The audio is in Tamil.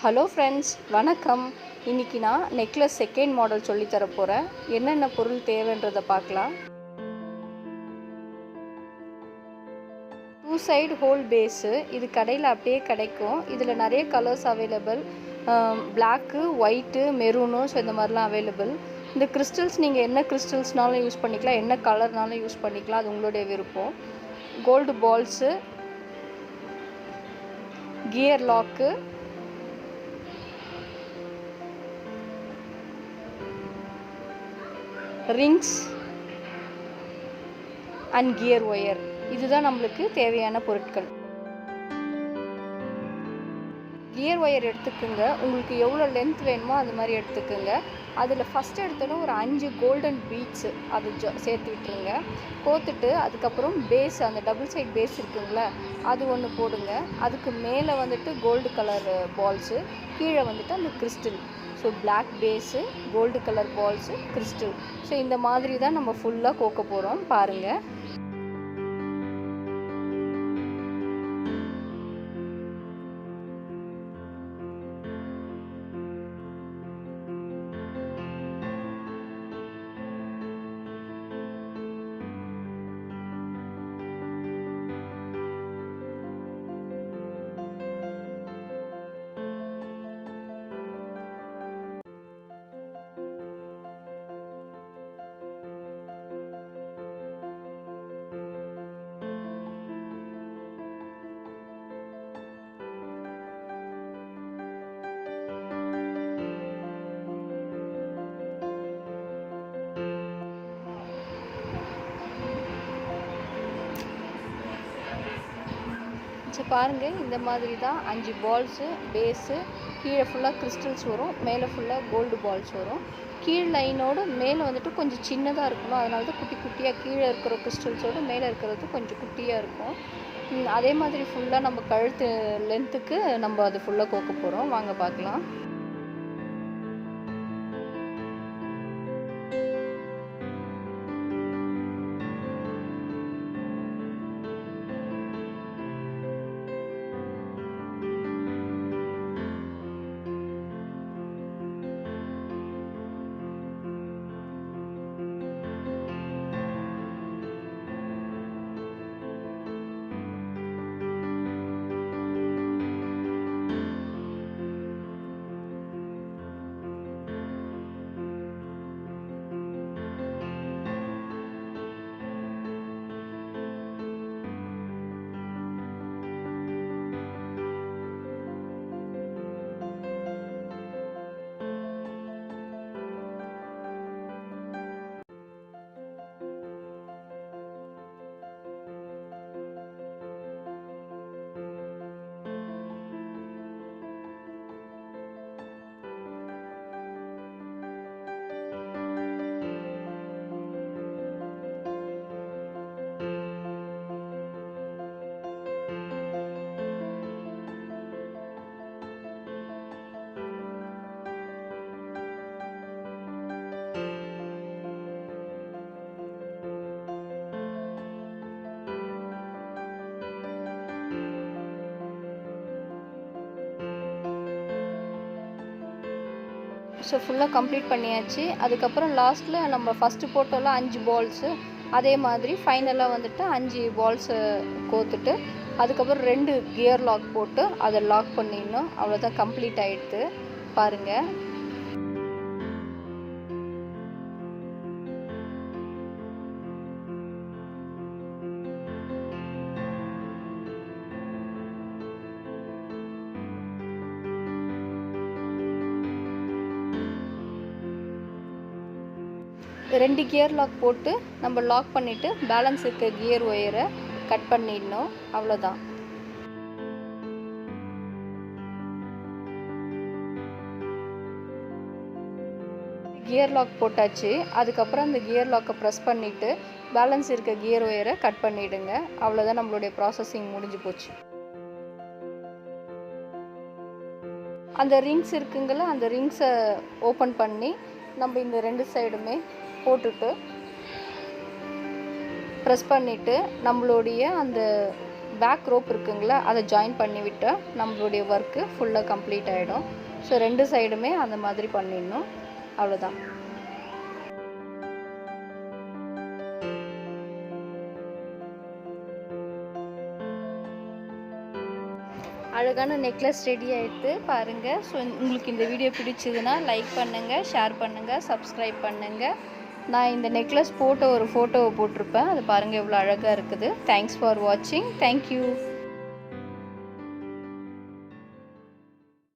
ஹலோ ஃப்ரெண்ட்ஸ், வணக்கம். இன்றைக்கி நான் நெக்லஸ் செகண்ட் மாடல் சொல்லித்தர போகிறேன். என்னென்ன பொருள் தேவைன்றதை பார்க்கலாம். 2 சைடு ஹோல் பேஸு, இது கடையில் அப்படியே கிடைக்கும். இதில் நிறைய colours available. Black, white, maroon, so இந்த மாதிரிலாம் அவைலபிள். இந்த கிறிஸ்டல்ஸ் நீங்கள் என்ன கிறிஸ்டல்ஸ்னாலும் யூஸ் பண்ணிக்கலாம், என்ன கலர்னாலும் யூஸ் பண்ணிக்கலாம், அது உங்களுடைய விருப்பம். Gold balls, gear lock, rings and gear wire, இதுதான் நம்மளுக்கு தேவையான பொருட்கள். கியர் ஒயர் எடுத்துக்கோங்க, உங்களுக்கு எவ்வளோ லென்த் வேணுமோ அது மாதிரி எடுத்துக்கோங்க. அதில் ஃபஸ்ட்டு எடுத்தோன்னா ஒரு 5 கோல்டன் பீட்ஸு அது சேர்த்து விட்டுருங்க. கோத்துட்டு அதுக்கப்புறம் பேஸ், அந்த டபுள் சைட் பேஸ் இருக்குங்களா, அது ஒன்று போடுங்க. அதுக்கு மேலே வந்துட்டு கோல்டு கலர் பால்ஸு, கீழே வந்துட்டு அந்த crystal. So black base, gold colour balls, crystal. So இந்த மாதிரி தான் நம்ம ஃபுல்லாக கோக்க போகிறோம், பாருங்கள். பாருங்கள், இந்த மாதிரி தான் 5 பால்ஸு பேஸு, கீழே ஃபுல்லாக கிறிஸ்டல்ஸ் வரும், மேலே ஃபுல்லாக கோல்டு பால்ஸ் வரும். கீழ் லைனோடு மேலே வந்துட்டு கொஞ்சம் சின்னதாக இருக்கணும், அதனால தான் குட்டி குட்டியாக கீழே இருக்கிற கிறிஸ்டல்ஸோடு மேலே இருக்கிறது கொஞ்சம் குட்டியாக இருக்கும். அதே மாதிரி ஃபுல்லாக நம்ம கழுத்து லென்த்துக்கு நம்ம அது ஃபுல்லாக கோக்க போகிறோம், வாங்க பார்க்கலாம். ஸோ ஃபுல்லாக கம்ப்ளீட் பண்ணியாச்சு. அதுக்கப்புறம் லாஸ்ட்டில் நம்ம ஃபஸ்ட்டு போட்டோம்ல 5 பால்ஸு, அதே மாதிரி ஃபைனலாக வந்துட்டு 5 பால்ஸை கோத்துட்டு அதுக்கப்புறம் 2 கியர் லாக் போட்டு அதை லாக் பண்ணிடணும். அவ்வளோதான், கம்ப்ளீட் ஆகிடுது, பாருங்கள். ரெண்டு கியர் லாக் போட்டு நம்ம லாக் பண்ணிவிட்டு பேலன்ஸ் இருக்க கியர் ஒயரை கட் பண்ணிடணும், அவ்வளோதான். கியர் லாக் போட்டாச்சு. அதுக்கப்புறம் அந்த கியர் லாக்கை ப்ரெஸ் பண்ணிவிட்டு பேலன்ஸ் இருக்க கியர் ஒயரை கட் பண்ணிவிடுங்க, அவ்வளோதான். நம்மளுடைய ப்ராசஸிங் முடிஞ்சு போச்சு. அந்த ரிங்ஸ் இருக்குங்கள, அந்த ரிங்ஸை ஓப்பன் பண்ணி நம்ம இந்த 2 சைடுமே போட்டுட்டு ப்ரெஸ் பண்ணிவிட்டு நம்மளுடைய அந்த பேக் ரோப் இருக்குங்களா, அதை ஜாயின் பண்ணிவிட்டு நம்மளுடைய ஒர்க்கு ஃபுல்லாக கம்ப்ளீட் ஆகிடும். ஸோ 2 சைடுமே அந்த மாதிரி பண்ணிடணும். அவ்வளோதான். அழகான நெக்லஸ் ரெடி ஆகிடுது பாருங்கள். ஸோ உங்களுக்கு இந்த வீடியோ பிடிச்சதுன்னா லைக் பண்ணுங்கள், ஷேர் பண்ணுங்கள், சப்ஸ்கிரைப் பண்ணுங்கள். நான் இந்த நெக்லஸ் போட்ட ஒரு ஃபோட்டோவை போட்டிருப்பேன், அது பாருங்கள் எவ்வளோ அழகாக இருக்குது. தேங்க்ஸ் ஃபார் வாட்சிங். தேங்க்யூ.